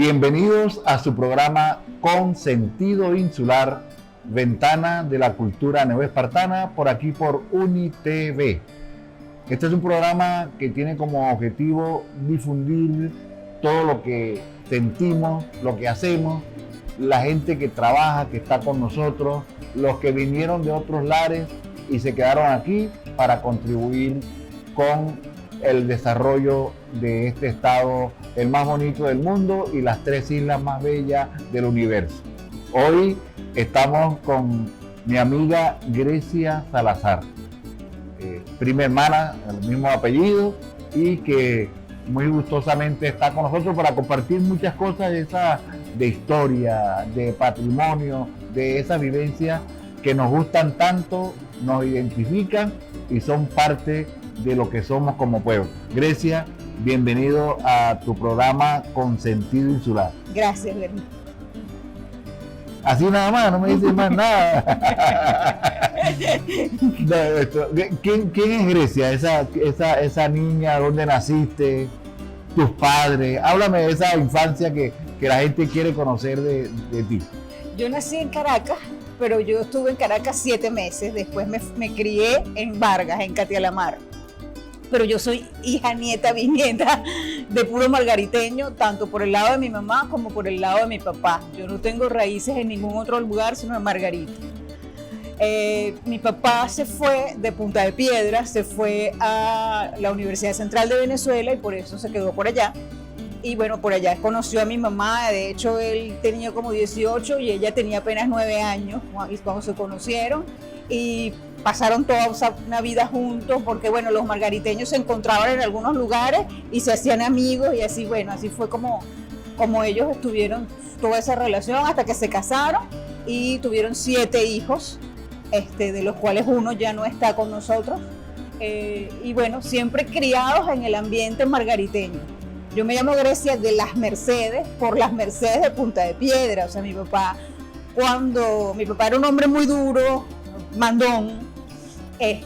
Bienvenidos a su programa Con Sentido Insular, Ventana de la Cultura Neoespartana, por aquí por UniTV. Este es un programa que tiene como objetivo difundir todo lo que sentimos, lo que hacemos, la gente que trabaja, que está con nosotros, los que vinieron de otros lares y se quedaron aquí para contribuir con el desarrollo de este estado, el más bonito del mundo y las 3 islas más bellas del universo. Hoy estamos con mi amiga Grecia Salazar, prima hermana, el mismo apellido, y que muy gustosamente está con nosotros para compartir muchas cosas de historia, de patrimonio, de esa vivencia que nos gustan tanto, nos identifican y son parte de lo que somos como pueblo. Grecia, bienvenido a tu programa Con Sentido Insular. Gracias, Bernie. Así nada más, no me dices más nada. ¿Quién es Grecia? Esa niña, ¿dónde naciste? ¿Tus padres? Háblame de esa infancia que la gente quiere conocer de ti. Yo nací en Caracas, pero yo estuve en Caracas 7 meses. Después me crié en Vargas, en Catialamar. Pero yo soy hija, nieta, bisnieta de puro margariteño, tanto por el lado de mi mamá como por el lado de mi papá. Yo no tengo raíces en ningún otro lugar sino en Margarita. Mi papá se fue de Punta de Piedra, se fue a la Universidad Central de Venezuela y por eso se quedó por allá. Y bueno, por allá conoció a mi mamá. De hecho, él tenía como 18 y ella tenía apenas 9 años cuando se conocieron. Y pasaron toda una vida juntos porque, bueno, los margariteños se encontraban en algunos lugares y se hacían amigos y así, bueno, así fue como ellos estuvieron toda esa relación hasta que se casaron y tuvieron 7 hijos, de los cuales uno ya no está con nosotros. Y bueno, siempre criados en el ambiente margariteño. Yo me llamo Grecia de Las Mercedes, por Las Mercedes de Punta de Piedra. O sea, mi papá era un hombre muy duro, mandón,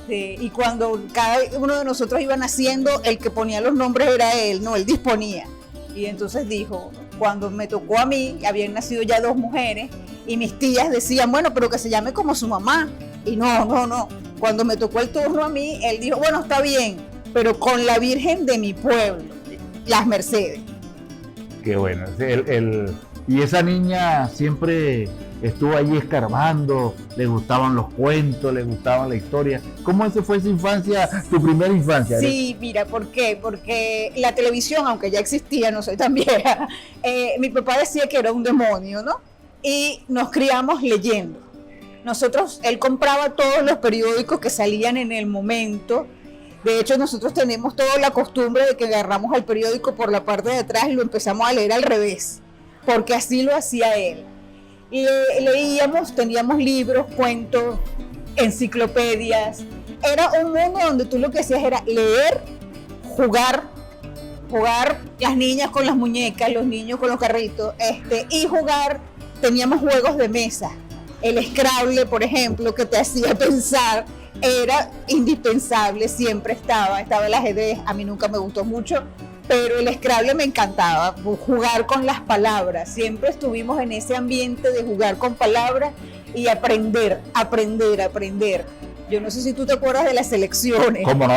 y cuando cada uno de nosotros iba naciendo, el que ponía los nombres era él, no, él disponía. Y entonces dijo, cuando me tocó a mí, habían nacido ya 2 mujeres, y mis tías decían, bueno, pero que se llame como su mamá. Y no. Cuando me tocó el turno a mí, él dijo, bueno, está bien, pero con la Virgen de mi pueblo, Las Mercedes. Qué bueno. Y esa niña siempre estuvo allí escarbando, le gustaban los cuentos, le gustaba la historia. ¿Cómo fue esa infancia, tu primera infancia? Sí, mira, ¿por qué? Porque la televisión, aunque ya existía, no soy tan vieja, mi papá decía que era un demonio, ¿no? Y nos criamos leyendo. Él compraba todos los periódicos que salían en el momento. De hecho, nosotros tenemos toda la costumbre de que agarramos el periódico por la parte de atrás y lo empezamos a leer al revés, porque así lo hacía él. Y leíamos, teníamos libros, cuentos, enciclopedias. Era un mundo donde tú lo que hacías era leer, jugar las niñas con las muñecas, los niños con los carritos, y jugar. Teníamos juegos de mesa. El Scrabble, por ejemplo, que te hacía pensar, era indispensable, siempre estaba el ajedrez. A mí nunca me gustó mucho, pero el Scrabble me encantaba, jugar con las palabras. Siempre estuvimos en ese ambiente de jugar con palabras y aprender. Yo no sé si tú te acuerdas de las elecciones. ¿Cómo no?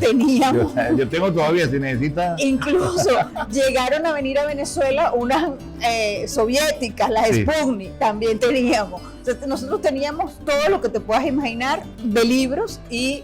Teníamos. Yo tengo todavía, si necesitas. Incluso llegaron a venir a Venezuela unas soviéticas, las Sputnik, también teníamos. O sea, nosotros teníamos todo lo que te puedas imaginar de libros y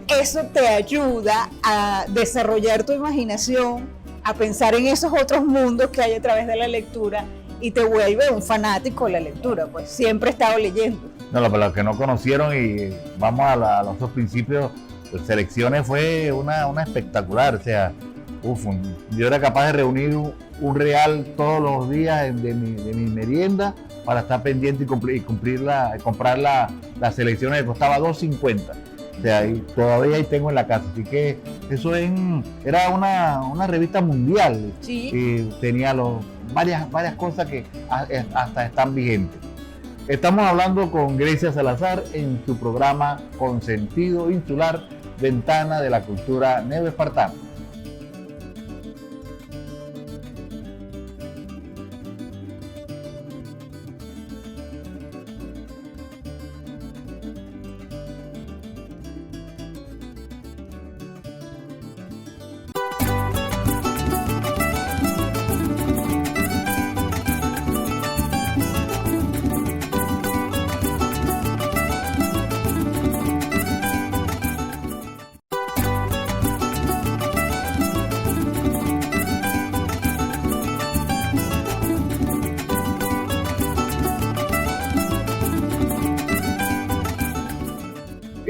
eso te ayuda a desarrollar tu imaginación, a pensar en esos otros mundos que hay a través de la lectura y te vuelve un fanático de la lectura, pues siempre he estado leyendo. No, para los que no conocieron y vamos a los 2 principios, pues, Selecciones fue una espectacular, o sea, yo era capaz de reunir un real todos los días de mi merienda para estar pendiente y comprar las selecciones que costaba $2.50. O sea, todavía ahí tengo en la casa, así que eso era una revista mundial. Sí. Y tenía varias cosas que hasta están vigentes. Estamos hablando con Grecia Salazar en su programa Con Sentido Insular, Ventana de la Cultura Neoespartana.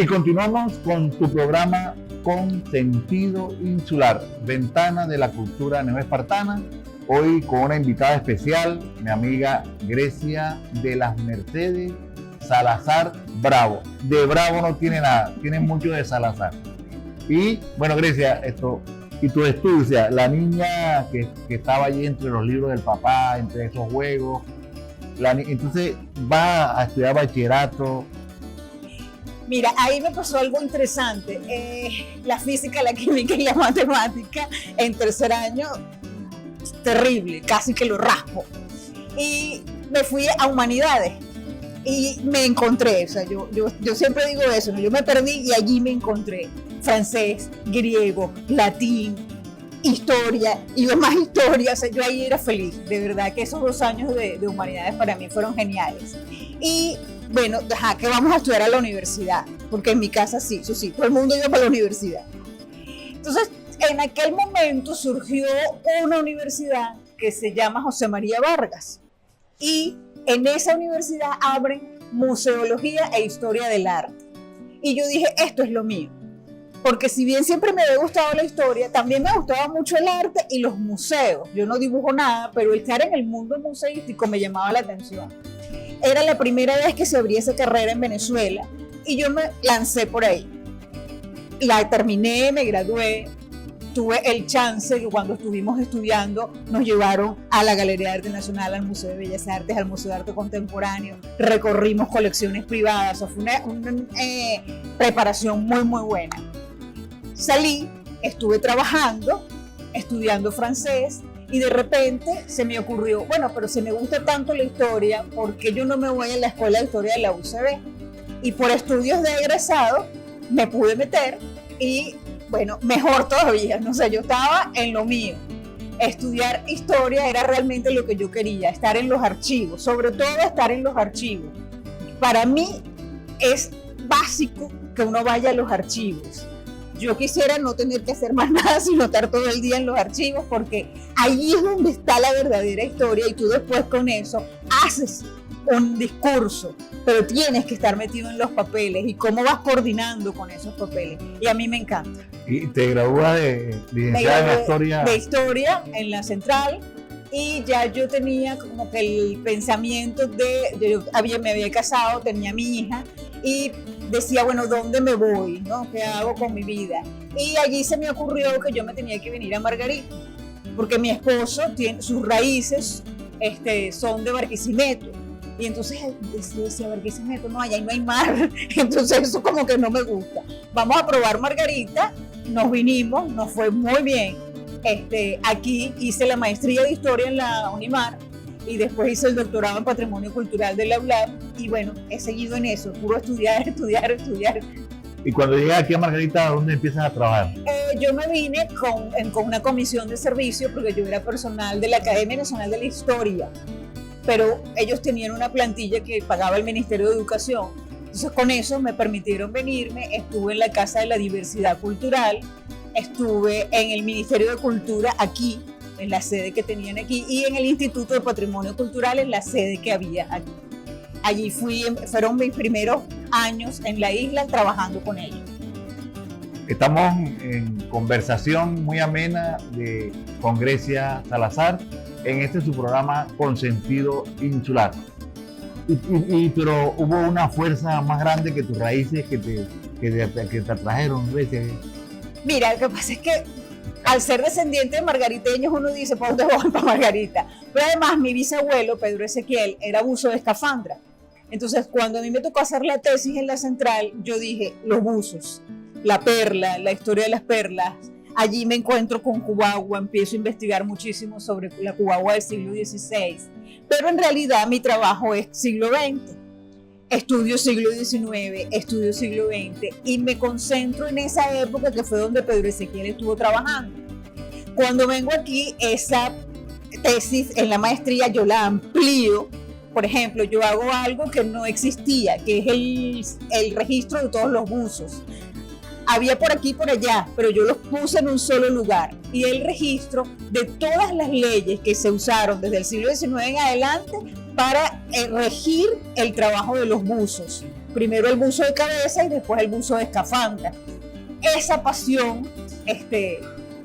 Y continuamos con tu programa Con Sentido Insular, Ventana de la Cultura Neoespartana. Hoy con una invitada especial, mi amiga Grecia de las Mercedes Salazar Bravo. De Bravo no tiene nada, tiene mucho de Salazar. Y bueno, Grecia, y tu estudio, o sea, la niña que estaba allí entre los libros del papá, entre esos juegos, entonces va a estudiar bachillerato. Mira, ahí me pasó algo interesante. La física, la química y la matemática en tercer año, terrible, casi que lo raspo. Y me fui a humanidades y me encontré, o sea, yo siempre digo eso, ¿no? Yo me perdí y allí me encontré francés, griego, latín, historia y demás historia. O sea, yo ahí era feliz, de verdad que esos 2 años de humanidades para mí fueron geniales. Y bueno, que vamos a estudiar a la universidad, porque en mi casa sí, eso sí, todo el mundo iba para la universidad. Entonces, en aquel momento surgió una universidad que se llama José María Vargas, y en esa universidad abren museología e historia del arte. Y yo dije, esto es lo mío, porque si bien siempre me había gustado la historia, también me gustaba mucho el arte y los museos. Yo no dibujo nada, pero estar en el mundo museístico me llamaba la atención. Era la primera vez que se abría esa carrera en Venezuela y yo me lancé por ahí. La terminé, me gradué, tuve el chance que cuando estuvimos estudiando nos llevaron a la Galería de Arte Nacional, al Museo de Bellas Artes, al Museo de Arte Contemporáneo, recorrimos colecciones privadas, o sea, fue una preparación muy, muy buena. Salí, estuve trabajando, estudiando francés, y de repente se me ocurrió, bueno, pero si me gusta tanto la historia, ¿por qué yo no me voy a la Escuela de Historia de la UCB? Y por estudios de egresado me pude meter y, bueno, mejor todavía, no sé, yo estaba en lo mío. Estudiar historia era realmente lo que yo quería, estar en los archivos, sobre todo estar en los archivos. Para mí es básico que uno vaya a los archivos. Yo quisiera no tener que hacer más nada sino estar todo el día en los archivos, porque ahí es donde está la verdadera historia y tú después con eso haces un discurso, pero tienes que estar metido en los papeles y cómo vas coordinando con esos papeles. Y a mí me encanta. ¿Y te gradúas de licenciada en historia? De historia en la Central, y ya yo tenía como que el pensamiento me había casado, tenía mi hija y decía, bueno, ¿dónde me voy? ¿No? ¿Qué hago con mi vida? Y allí se me ocurrió que yo me tenía que venir a Margarita, porque mi esposo tiene sus raíces son de Barquisimeto. Y entonces yo decía, Barquisimeto, no, allá no hay mar. Entonces eso como que no me gusta. Vamos a probar Margarita. Nos vinimos, nos fue muy bien. Aquí hice la maestría de historia en la Unimar y después hice el doctorado en Patrimonio Cultural de la ULAB, y bueno, he seguido en eso, puro estudiar. Y cuando llegas aquí a Margarita, ¿dónde empiezas a trabajar? Yo me vine con una comisión de servicio porque yo era personal de la Academia Nacional de la Historia, pero ellos tenían una plantilla que pagaba el Ministerio de Educación. Entonces con eso me permitieron venirme, estuve en la Casa de la Diversidad Cultural, estuve en el Ministerio de Cultura aquí, en la sede que tenían aquí, y en el Instituto de Patrimonio Cultural, en la sede que había aquí. Allí fueron mis primeros años en la isla trabajando con ellos. Estamos en conversación muy amena con Grecia Salazar en su programa Con Sentido Insular. Pero hubo una fuerza más grande que tus raíces que te atrajeron, Grecia. Mira, lo que pasa es que al ser descendiente de margariteños uno dice, ¿para dónde voy? Para Margarita. Pero además mi bisabuelo, Pedro Ezequiel, era buzo de escafandra. Entonces cuando a mí me tocó hacer la tesis en la Central, yo dije, los buzos, la perla, la historia de las perlas. Allí me encuentro con Cubagua, empiezo a investigar muchísimo sobre la Cubagua del siglo XVI. Pero en realidad mi trabajo es siglo XX. Estudio siglo XIX, estudio siglo XX y me concentro en esa época que fue donde Pedro Ezequiel estuvo trabajando. Cuando vengo aquí, esa tesis en la maestría yo la amplío. Por ejemplo, yo hago algo que no existía, que es el registro de todos los buzos. Había por aquí y por allá, pero yo los puse en un solo lugar. Y el registro de todas las leyes que se usaron desde el siglo XIX en adelante para regir el trabajo de los buzos. Primero el buzo de cabeza y después el buzo de escafandra. Esa pasión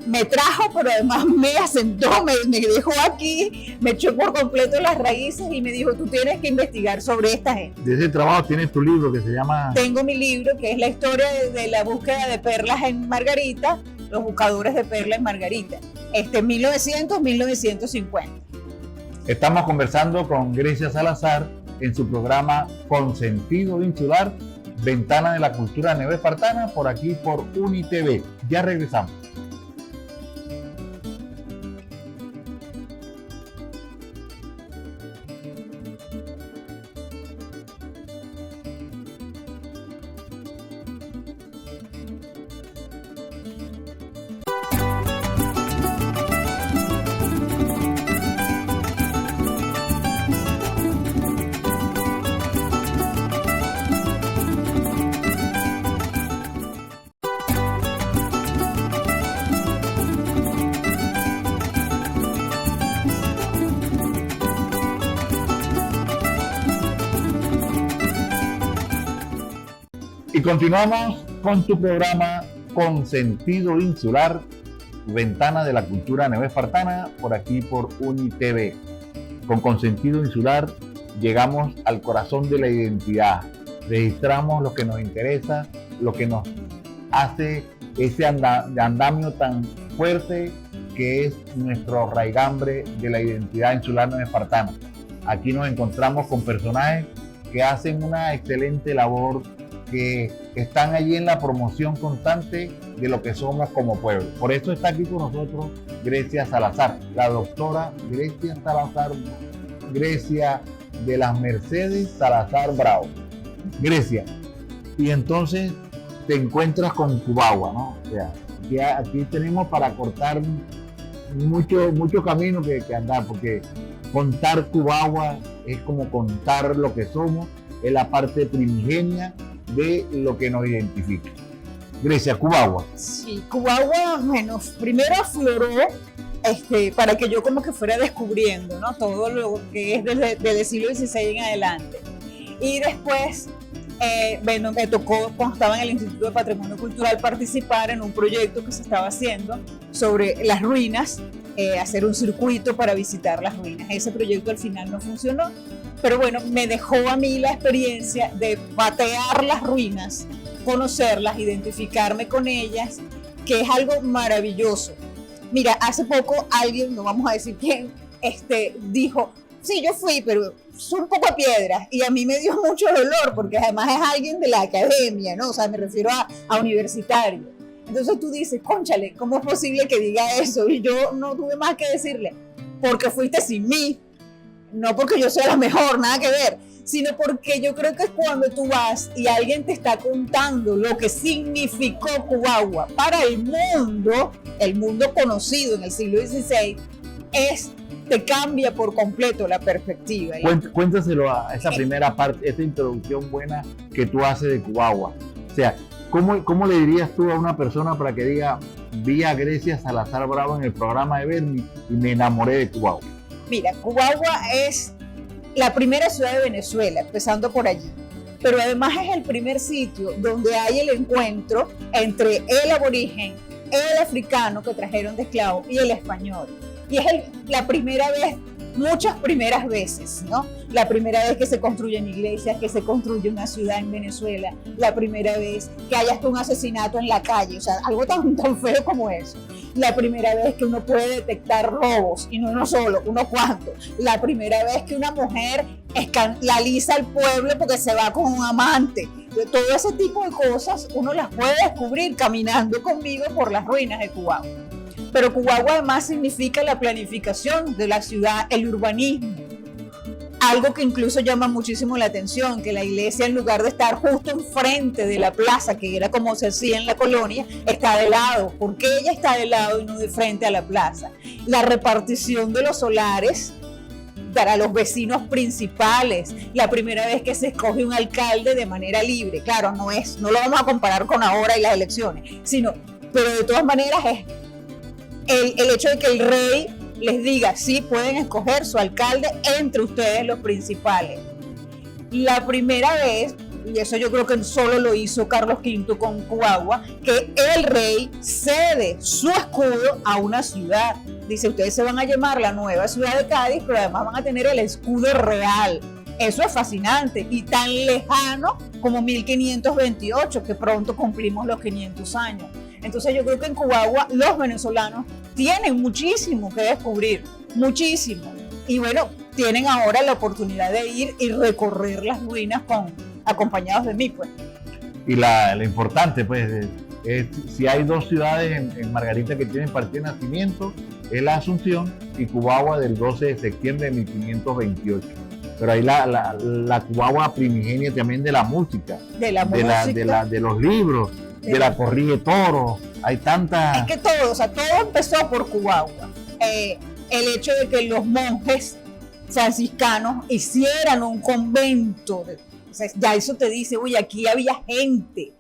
me trajo, pero además me asentó, me dejó aquí, me echó por completo las raíces y me dijo, tú tienes que investigar sobre esta gente. De ese trabajo tienes tu libro que se llama... Tengo mi libro, que es la historia de la búsqueda de perlas en Margarita, los buscadores de perlas en Margarita, 1900-1950. Estamos conversando con Grecia Salazar en su programa Con Sentido Insular, Ventana de la Cultura Neoespartana, por aquí por UniTV. Ya regresamos. Y continuamos con tu programa Con Sentido Insular, Ventana de la Cultura Neoespartana, por aquí por UniTV. Con Sentido Insular llegamos al corazón de la identidad. Registramos lo que nos interesa, lo que nos hace ese andamio tan fuerte que es nuestro raigambre de la identidad insular neoespartana. Aquí nos encontramos con personajes que hacen una excelente labor, que están allí en la promoción constante de lo que somos como pueblo. Por eso está aquí con nosotros Grecia Salazar, la doctora Grecia Salazar, Grecia de las Mercedes Salazar Bravo. Grecia, y entonces te encuentras con Cubagua, ¿no? O sea, aquí tenemos para cortar mucho camino que andar, porque contar Cubagua es como contar lo que somos, es la parte primigenia de lo que nos identifica. Grecia, Cubagua. Sí, Cubagua, bueno, primero afloró para que yo como que fuera descubriendo, ¿no? Todo lo que es desde el siglo XVI en adelante. Y después, bueno, me tocó, cuando estaba en el Instituto de Patrimonio Cultural, participar en un proyecto que se estaba haciendo sobre las ruinas, hacer un circuito para visitar las ruinas. Ese proyecto al final no funcionó, pero bueno, me dejó a mí la experiencia de patear las ruinas, conocerlas, identificarme con ellas, que es algo maravilloso. Mira, hace poco alguien, no vamos a decir quién, dijo, sí, yo fui, pero son un poco piedras, y a mí me dio mucho dolor, porque además es alguien de la academia, ¿no? O sea, me refiero a universitario. Entonces tú dices, cónchale, ¿cómo es posible que diga eso? Y yo no tuve más que decirle, porque fuiste sin mí, no porque yo sea la mejor, nada que ver, sino porque yo creo que es cuando tú vas y alguien te está contando lo que significó Cubagua para el mundo conocido en el siglo XVI, te cambia por completo la perspectiva. Cuéntaselo a esa primera parte, esa introducción buena que tú haces de Cubagua. O sea, ¿cómo le dirías tú a una persona para que diga, vi a Grecia Salazar Bravo en el programa de Bernie y me enamoré de Cubagua? Mira, Cubagua es la primera ciudad de Venezuela, empezando por allí. Pero además es el primer sitio donde hay el encuentro entre el aborigen, el africano que trajeron de esclavo y el español. Y es la primera vez, muchas primeras veces, ¿no? La primera vez que se construyen iglesias, que se construye una ciudad en Venezuela, la primera vez que haya hasta un asesinato en la calle, o sea, algo tan feo como eso. La primera vez que uno puede detectar robos, y no uno solo, unos cuantos. La primera vez que una mujer escandaliza al pueblo porque se va con un amante. Todo ese tipo de cosas uno las puede descubrir caminando conmigo por las ruinas de Cubagua. Pero Cubagua además significa la planificación de la ciudad, el urbanismo. Algo que incluso llama muchísimo la atención, que la iglesia, en lugar de estar justo enfrente de la plaza, que era como se hacía en la colonia, está de lado. ¿Por qué ella está de lado y no de frente a la plaza? La repartición de los solares para los vecinos principales, la primera vez que se escoge un alcalde de manera libre. Claro, no lo vamos a comparar con ahora y las elecciones, pero de todas maneras es el hecho de que el rey les diga, sí, pueden escoger su alcalde entre ustedes los principales. La primera vez, y eso yo creo que solo lo hizo Carlos V con Cubagua, que el rey cede su escudo a una ciudad. Dice, ustedes se van a llamar la nueva ciudad de Cádiz, pero además van a tener el escudo real. Eso es fascinante y tan lejano como 1528, que pronto cumplimos los 500 años. Entonces yo creo que en Cubagua los venezolanos tienen muchísimo que descubrir, muchísimo. Y bueno, tienen ahora la oportunidad de ir y recorrer las ruinas acompañados de mí, pues. Y lo importante, pues, es si hay dos ciudades en Margarita que tienen partida de nacimiento, es la Asunción y Cubagua del 12 de septiembre de 1528. Pero hay la Cubagua primigenia también de la música, de los libros, de la corrida de toros. Hay tantas... Es que todo empezó por Cubagua. El hecho de que los monjes franciscanos hicieran un convento, o sea, ya eso te dice, uy, aquí había gente.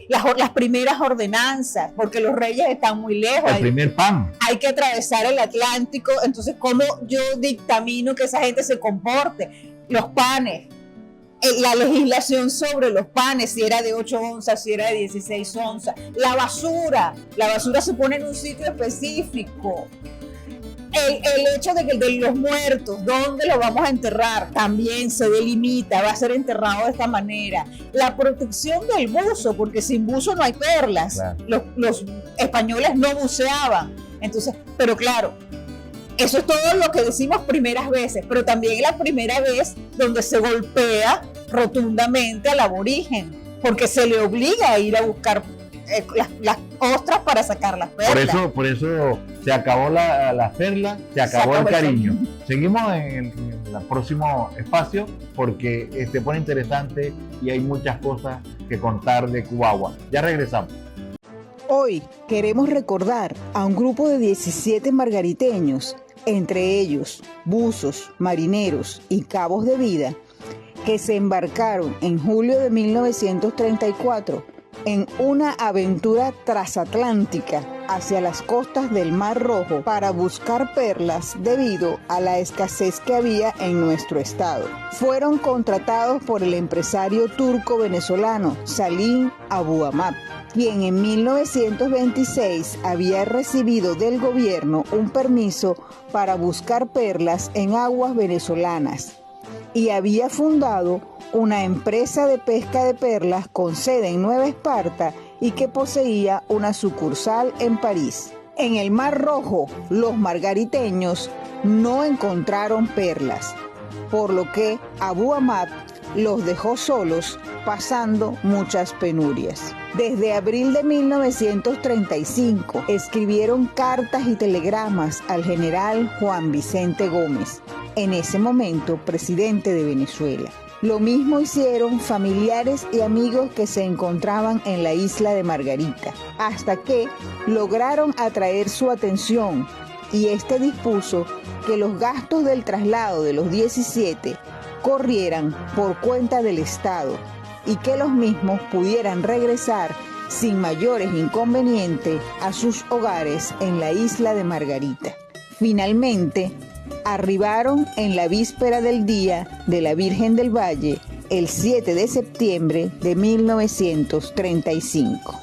Las primeras ordenanzas, porque los reyes están muy lejos. El primer pan. Hay que atravesar el Atlántico, entonces ¿cómo yo dictamino que esa gente se comporte? Los panes, la legislación sobre los panes, si era de 8 onzas, si era de 16 onzas. La basura se pone en un sitio específico. El hecho de que de los muertos, ¿dónde los vamos a enterrar? También se delimita, va a ser enterrado de esta manera. La protección del buzo, porque sin buzo no hay perlas. Claro. Los españoles no buceaban. Entonces, pero claro, eso es todo lo que decimos primeras veces, pero también es la primera vez donde se golpea rotundamente al aborigen, porque se le obliga a ir a buscar las ostras para sacar las perlas. Por eso se acabó las perlas, se acabó el cariño. Seguimos en el próximo espacio porque se pone interesante y hay muchas cosas que contar de Cubagua. Ya regresamos. Hoy queremos recordar a un grupo de 17 margariteños, entre ellos buzos, marineros y cabos de vida, que se embarcaron en julio de 1934 en una aventura transatlántica hacia las costas del Mar Rojo para buscar perlas debido a la escasez que había en nuestro estado. Fueron contratados por el empresario turco-venezolano Salim Abu Ahmad, quien en 1926 había recibido del gobierno un permiso para buscar perlas en aguas venezolanas y había fundado una empresa de pesca de perlas con sede en Nueva Esparta y que poseía una sucursal en París. En el Mar Rojo, los margariteños no encontraron perlas, por lo que Abu Ahmad los dejó solos, pasando muchas penurias. Desde abril de 1935 escribieron cartas y telegramas al general Juan Vicente Gómez, en ese momento presidente de Venezuela. Lo mismo hicieron familiares y amigos que se encontraban en la isla de Margarita, hasta que lograron atraer su atención y este dispuso que los gastos del traslado de los 17 corrieran por cuenta del Estado y que los mismos pudieran regresar sin mayores inconvenientes a sus hogares en la isla de Margarita. Finalmente, arribaron en la víspera del Día de la Virgen del Valle, el 7 de septiembre de 1935.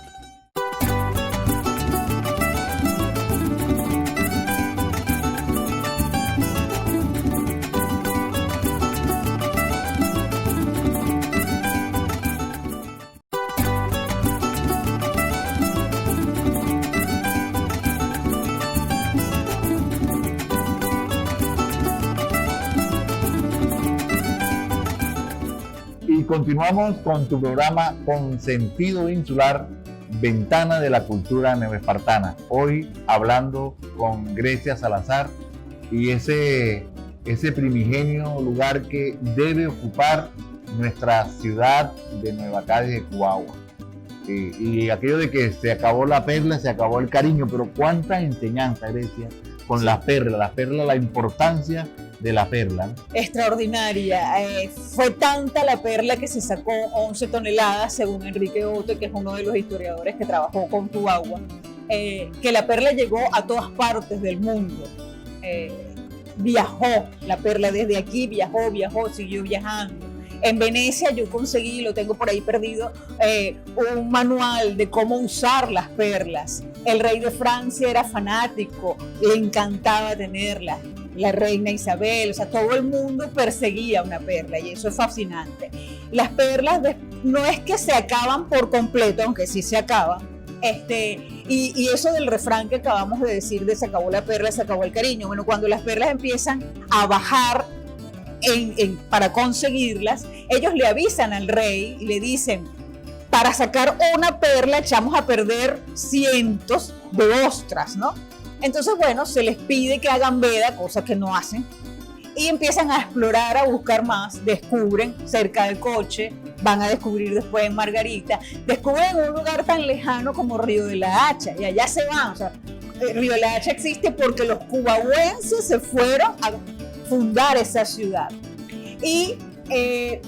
Continuamos con tu programa Con Sentido Insular, Ventana de la Cultura Neoespartana. Hoy hablando con Grecia Salazar y ese primigenio lugar que debe ocupar nuestra ciudad de Nueva Cádiz de Cubagua. Y aquello de que se acabó la perla, se acabó el cariño, pero cuánta enseñanza, Grecia, con las perlas, la importancia de la perla. Extraordinaria. Fue tanta la perla que se sacó 11 toneladas, según Enrique Ote, que es uno de los historiadores que trabajó con Cubagua, que la perla llegó a todas partes del mundo. Viajó la perla desde aquí, viajó, siguió viajando. En Venecia yo conseguí, lo tengo por ahí perdido, un manual de cómo usar las perlas. El rey de Francia era fanático, le encantaba tenerlas. La reina Isabel, o sea, todo el mundo perseguía una perla y eso es fascinante. Las perlas no es que se acaban por completo, aunque sí se acaban. Y eso del refrán que acabamos de decir de se acabó la perla, se acabó el cariño. Bueno, cuando las perlas empiezan a bajar para conseguirlas, ellos le avisan al rey y le dicen, para sacar una perla echamos a perder cientos de ostras, ¿no? Entonces, bueno, se les pide que hagan veda, cosa que no hacen, y empiezan a explorar, a buscar más, descubren cerca del coche, van a descubrir después en Margarita, descubren un lugar tan lejano como Río de la Hacha, y allá se van, o sea, Río de la Hacha existe porque los cubahuenses se fueron a fundar esa ciudad. Y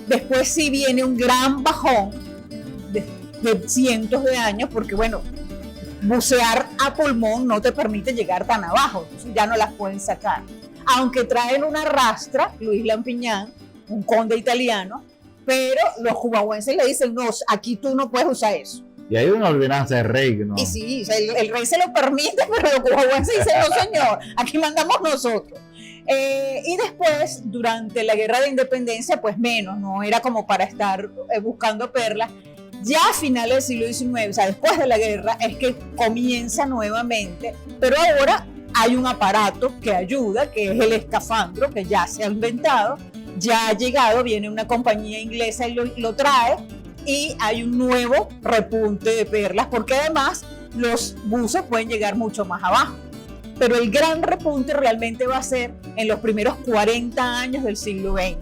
después sí viene un gran bajón de cientos de años, porque bueno, bucear a pulmón no te permite llegar tan abajo, entonces ya no las pueden sacar. Aunque traen una rastra, Luis Lampiñán, un conde italiano, pero los cubahuenses le dicen, no, aquí tú no puedes usar eso. Y hay una ordenanza del rey, ¿no? Y sí, o sea, el rey se lo permite, pero los cubahuenses dicen, no señor, aquí mandamos nosotros. Y después, durante la guerra de independencia, pues menos, no era como para estar buscando perlas. Ya a finales del siglo XIX, o sea, después de la guerra, es que comienza nuevamente, pero ahora hay un aparato que ayuda, que es el escafandro, que ya se ha inventado, ya ha llegado, viene una compañía inglesa y lo trae, y hay un nuevo repunte de perlas, porque además los buzos pueden llegar mucho más abajo. Pero el gran repunte realmente va a ser en los primeros 40 años del siglo XX.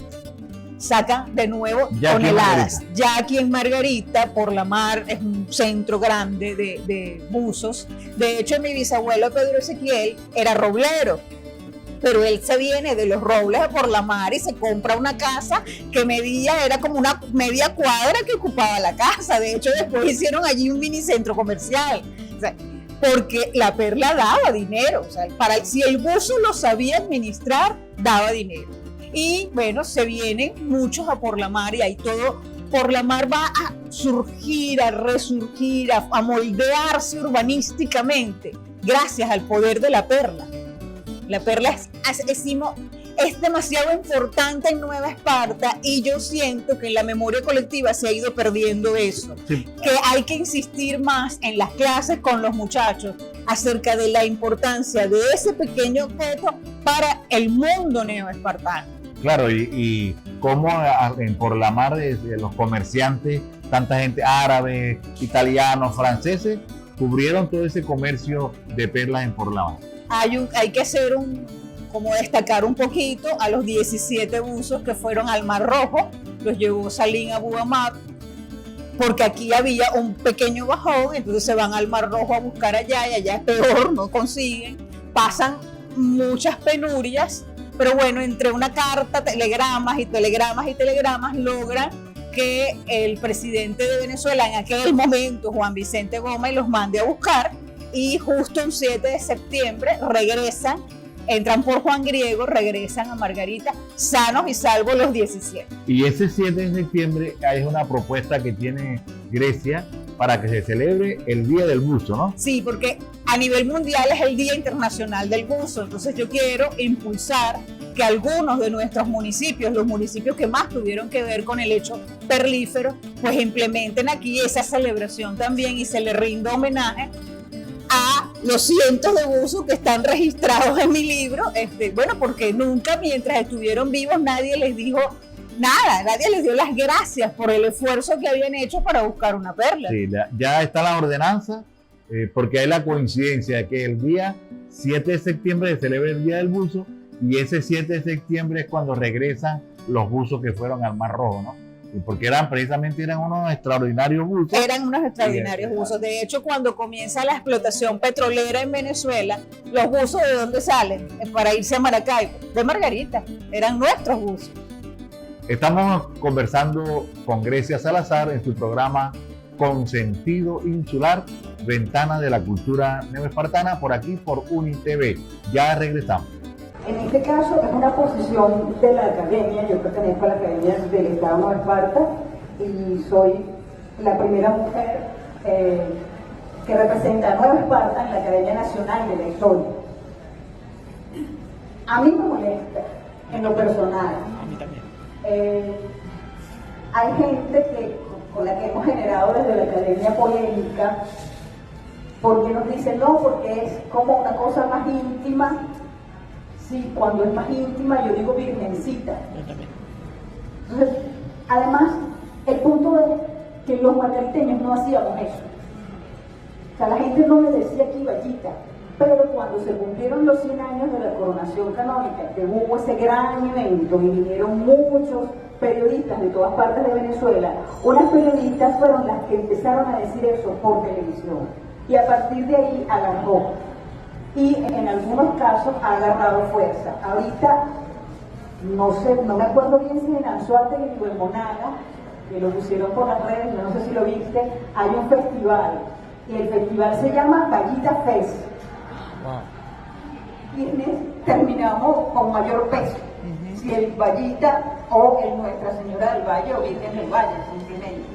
Sacan de nuevo ya toneladas. Ya aquí en Margarita, por la mar, es un centro grande de buzos. De hecho, mi bisabuelo Pedro Ezequiel era roblero, pero él se viene de los robles a por la mar y se compra una casa que era como una media cuadra que ocupaba la casa. De hecho, después hicieron allí un mini centro comercial. O sea, porque la perla daba dinero. O sea, si el buzo lo sabía administrar, daba dinero. Y bueno, se vienen muchos a por la mar y ahí todo por la mar va a surgir, a resurgir, a moldearse urbanísticamente gracias al poder de la perla. La perla es demasiado importante en Nueva Esparta y yo siento que en la memoria colectiva se ha ido perdiendo eso. Sí. Que hay que insistir más en las clases con los muchachos acerca de la importancia de ese pequeño objeto para el mundo neoespartano. Claro, y cómo por la mar de los comerciantes, tanta gente árabe, italianos, franceses, cubrieron todo ese comercio de perlas en por la mar. Hay que hacer como destacar un poquito a los 17 buzos que fueron al Mar Rojo, los llevó Salim Abu Ahmad, porque aquí había un pequeño bajón, entonces se van al Mar Rojo a buscar allá y allá es peor, no consiguen, pasan muchas penurias, pero bueno, entre una carta, telegramas logran que el presidente de Venezuela en aquel momento, Juan Vicente Gómez, los mande a buscar y justo un 7 de septiembre regresan, entran por Juan Griego, regresan a Margarita sanos y salvos los 17. Y ese 7 de septiembre es una propuesta que tiene Grecia para que se celebre el Día del Buzo, ¿no? Sí, porque a nivel mundial es el Día Internacional del Buzo, entonces yo quiero impulsar que algunos de nuestros municipios, los municipios que más tuvieron que ver con el hecho perlífero, pues implementen aquí esa celebración también y se le rinda homenaje a los cientos de buzos que están registrados en mi libro, bueno, porque nunca mientras estuvieron vivos nadie les dijo nada, nadie les dio las gracias por el esfuerzo que habían hecho para buscar una perla. Sí, ya está la ordenanza, porque hay la coincidencia de que el día 7 de septiembre se celebra el Día del Buzo y ese 7 de septiembre es cuando regresan los buzos que fueron al Mar Rojo, ¿no? Y porque eran unos extraordinarios buzos. Eran unos extraordinarios buzos. De hecho, cuando comienza la explotación petrolera en Venezuela, los buzos ¿de dónde salen? Para irse a Maracaibo, de Margarita. Eran nuestros buzos. Estamos conversando con Grecia Salazar en su programa Con Sentido Insular, Ventana de la Cultura Neoespartana, por aquí por UniTV. Ya regresamos. En este caso es una posición de la academia. Yo pertenezco a la Academia del Estado Nueva Esparta y soy la primera mujer que representa a Nueva Esparta en la Academia Nacional de la Historia. A mí me molesta, en lo personal. A mí también. Hay gente con la que hemos generado desde la Academia polémica, porque nos dicen no, porque es como una cosa más íntima. Sí, cuando es más íntima, yo digo virgencita. Yo también. Entonces, además, el punto es que los margariteños no hacíamos eso. O sea, la gente no le decía aquí vallita, pero cuando se cumplieron los 100 años de la coronación canónica, que hubo ese gran evento y vinieron muchos periodistas de todas partes de Venezuela, unas periodistas fueron las que empezaron a decir eso por televisión. Y a partir de ahí agarró. Y en algunos casos ha agarrado fuerza. Ahorita, no sé, no me acuerdo bien si en Anzoátegui o en Monaga, que lo pusieron por las redes, yo no sé si lo viste, hay un festival. Y el festival se llama Vallita Fest. Wow. Quienes terminamos con mayor peso. Si el Vallita o el Nuestra Señora del Valle o Virgen del Valle, simplemente.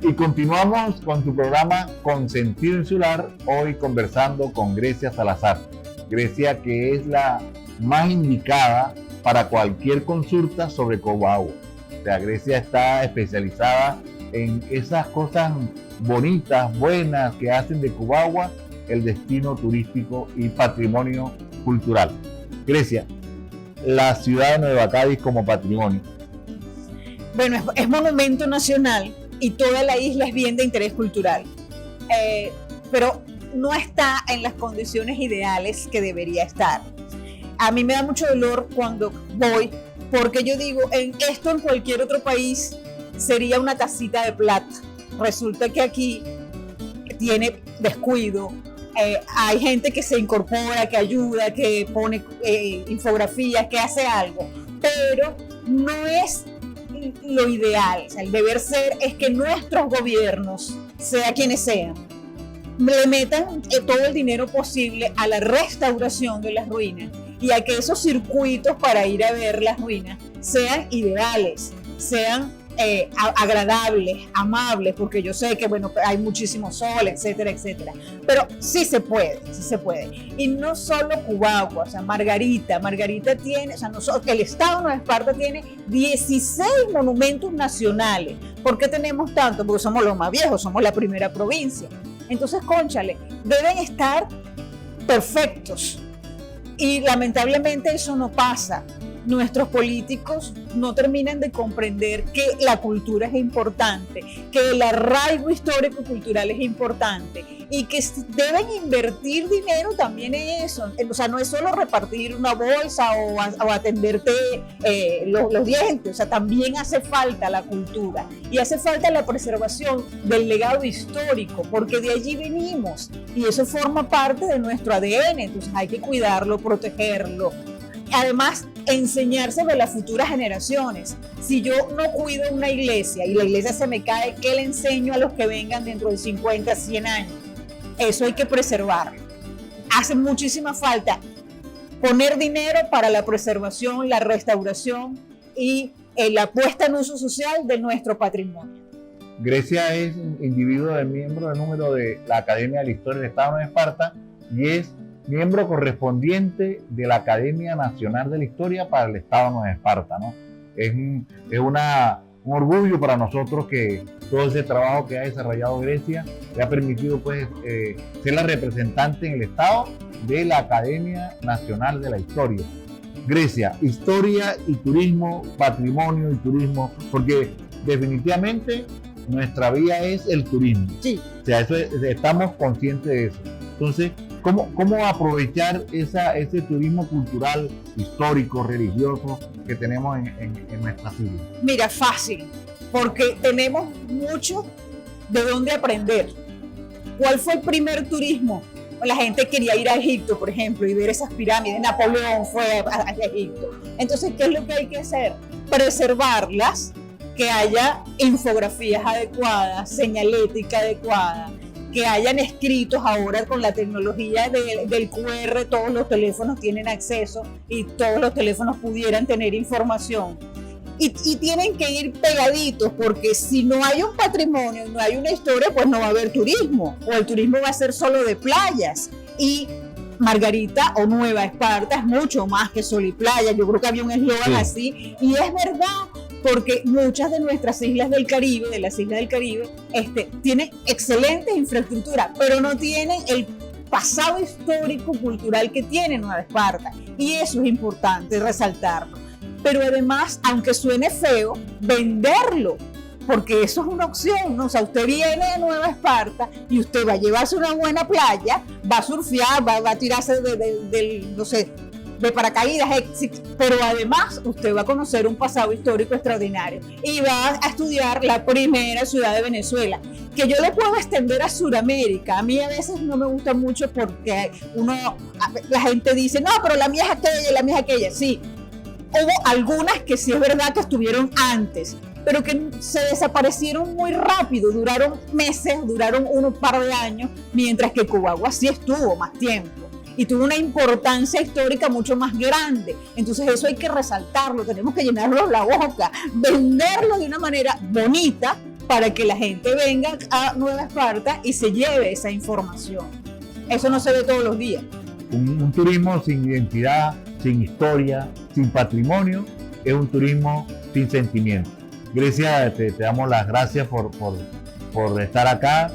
Y continuamos con tu programa Con Sentido Insular, hoy conversando con Grecia Salazar. Grecia, que es la más indicada para cualquier consulta sobre Cubagua. O sea, Grecia está especializada en esas cosas bonitas, buenas que hacen de Cubagua el destino turístico y patrimonio cultural. Grecia, la ciudad de Nueva Cádiz como patrimonio. Bueno, es monumento nacional y toda la isla es bien de interés cultural, pero no está en las condiciones ideales que debería estar. A mí me da mucho dolor cuando voy, porque yo digo, esto en cualquier otro país sería una tacita de plata. Resulta que aquí tiene descuido, hay gente que se incorpora, que ayuda, que pone infografías, que hace algo, pero no es lo ideal. O sea, el deber ser es que nuestros gobiernos, sea quienes sean, le metan todo el dinero posible a la restauración de las ruinas y a que esos circuitos para ir a ver las ruinas sean ideales, sean agradables, amables, porque yo sé que bueno, hay muchísimo sol, etcétera, etcétera, pero sí se puede, sí se puede. Y no solo Cubagua, o sea, Margarita tiene, o sea, el Estado Nueva Esparta tiene 16 monumentos nacionales. ¿Por qué tenemos tanto? Porque somos los más viejos, somos la primera provincia. Entonces, cónchale, deben estar perfectos. Y lamentablemente eso no pasa. Nuestros políticos no terminan de comprender que la cultura es importante, que el arraigo histórico-cultural es importante y que deben invertir dinero también en eso. O sea, no es solo repartir una bolsa o atenderte los dientes, o sea, también hace falta la cultura y hace falta la preservación del legado histórico, porque de allí venimos y eso forma parte de nuestro ADN, entonces hay que cuidarlo, protegerlo. Además, enseñárselo a las futuras generaciones. Si yo no cuido una iglesia y la iglesia se me cae, ¿qué le enseño a los que vengan dentro de 50, 100 años? Eso hay que preservarlo. Hace muchísima falta poner dinero para la preservación, la restauración y la puesta en uso social de nuestro patrimonio. Grecia es individuo de miembro de número de la Academia de la Historia del Estado de Esparta y es miembro correspondiente de la Academia Nacional de la Historia para el Estado Nueva Esparta, ¿no? Es un orgullo para nosotros que todo ese trabajo que ha desarrollado Grecia le ha permitido pues, ser la representante en el Estado de la Academia Nacional de la Historia. Grecia, historia y turismo, patrimonio y turismo, porque definitivamente nuestra vía es el turismo. Sí. O sea, estamos conscientes de eso. Entonces, ¿Cómo aprovechar ese turismo cultural, histórico, religioso que tenemos en nuestras islas? Mira, fácil, porque tenemos mucho de dónde aprender. ¿Cuál fue el primer turismo? La gente quería ir a Egipto, por ejemplo, y ver esas pirámides. Napoleón fue a Egipto. Entonces, ¿qué es lo que hay que hacer? Preservarlas, que haya infografías adecuadas, señalética adecuada, que hayan escritos ahora con la tecnología del QR, todos los teléfonos tienen acceso y todos los teléfonos pudieran tener información. Y tienen que ir pegaditos, porque si no hay un patrimonio, no hay una historia, pues no va a haber turismo, o el turismo va a ser solo de playas. Y Margarita o Nueva Esparta es mucho más que sol y playa. Yo creo que había un eslogan así, y es verdad, porque muchas de nuestras islas del Caribe, de las islas del Caribe, tienen excelente infraestructura, pero no tienen el pasado histórico cultural que tiene Nueva Esparta, y eso es importante resaltarlo. Pero además, aunque suene feo, venderlo, porque eso es una opción, ¿no? O sea, usted viene de Nueva Esparta y usted va a llevarse una buena playa, va a surfear, va a tirarse no sé, de paracaídas, pero además usted va a conocer un pasado histórico extraordinario y va a estudiar la primera ciudad de Venezuela, que yo le puedo extender a Sudamérica. A mí a veces no me gusta mucho porque la gente dice, no, pero la mía es aquella, la mía es aquella. Sí, hubo algunas que sí es verdad que estuvieron antes, pero que se desaparecieron muy rápido, duraron meses, duraron un par de años, mientras que Cubagua sí estuvo más tiempo y tuvo una importancia histórica mucho más grande. Entonces eso hay que resaltarlo, tenemos que llenarlo la boca, venderlo de una manera bonita para que la gente venga a Nueva Esparta y se lleve esa información. Eso no se ve todos los días. Un turismo sin identidad, sin historia, sin patrimonio, es un turismo sin sentimiento. Grecia, te damos las gracias por estar acá.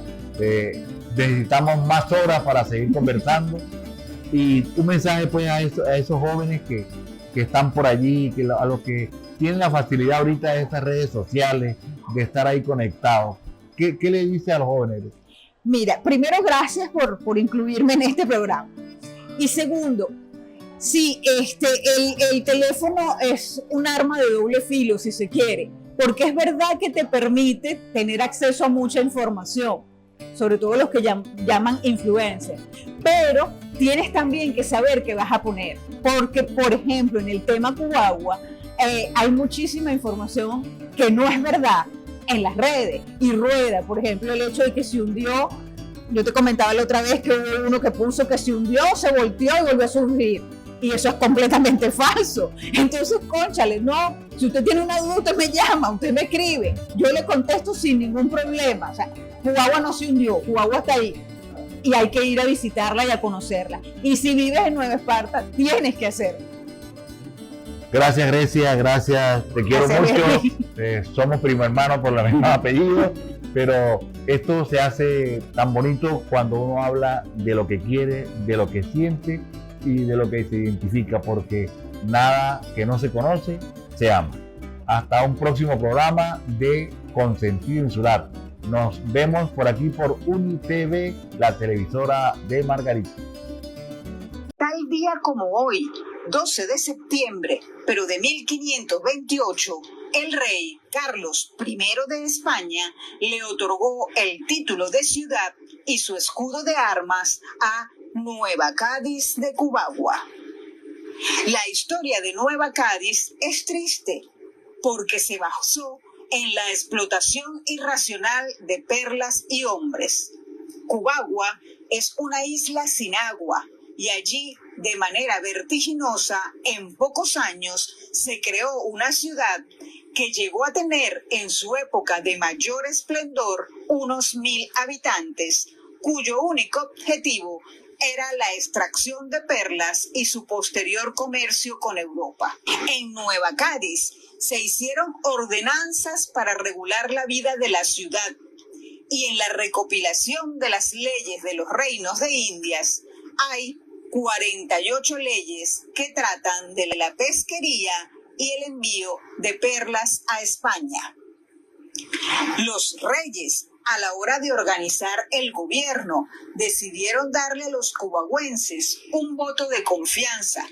Necesitamos más horas para seguir conversando. Y un mensaje pues a esos jóvenes que están por allí, a los que tienen la facilidad ahorita de estas redes sociales, de estar ahí conectados. ¿Qué le dice a los jóvenes? Mira, primero, gracias por incluirme en este programa. Y segundo, sí, el teléfono es un arma de doble filo, si se quiere, porque es verdad que te permite tener acceso a mucha información, sobre todo los que llaman influencers, pero tienes también que saber qué vas a poner, porque, por ejemplo, en el tema Cubagua, hay muchísima información que no es verdad en las redes, y rueda, por ejemplo, el hecho de que se hundió. Yo te comentaba la otra vez que hubo uno que puso que se hundió, se volteó y volvió a surgir. Y eso es completamente falso. Entonces, cónchale, no, si usted tiene una duda, usted me llama, usted me escribe. Yo le contesto sin ningún problema. O sea, Cubagua no se hundió, Cubagua está ahí. Y hay que ir a visitarla y a conocerla. Y si vives en Nueva Esparta, tienes que hacerlo. Gracias, Grecia, gracias, te quiero mucho. Somos primo hermanos por el mismo apellido, pero esto se hace tan bonito cuando uno habla de lo que quiere, de lo que siente y de lo que se identifica, porque nada que no se conoce se ama. Hasta un próximo programa de Consentido Insular. Nos vemos por aquí por UniTV, la televisora de Margarita. Tal día como hoy, 12 de septiembre, pero de 1528, el rey Carlos I de España le otorgó el título de ciudad y su escudo de armas a Nueva Cádiz de Cubagua. La historia de Nueva Cádiz es triste porque se basó en la explotación irracional de perlas y hombres. Cubagua es una isla sin agua y allí, de manera vertiginosa, en pocos años se creó una ciudad que llegó a tener en su época de mayor esplendor unos 1.000 habitantes, cuyo único objetivo era la extracción de perlas y su posterior comercio con Europa. En Nueva Cádiz se hicieron ordenanzas para regular la vida de la ciudad, y en la recopilación de las leyes de los reinos de Indias hay 48 leyes que tratan de la pesquería y el envío de perlas a España. Los reyes a la hora de organizar el gobierno, decidieron darle a los cubagüenses un voto de confianza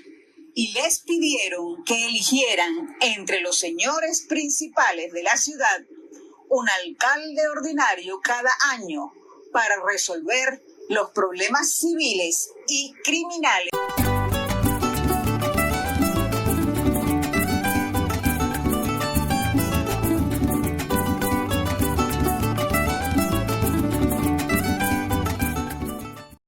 y les pidieron que eligieran entre los señores principales de la ciudad un alcalde ordinario cada año para resolver los problemas civiles y criminales.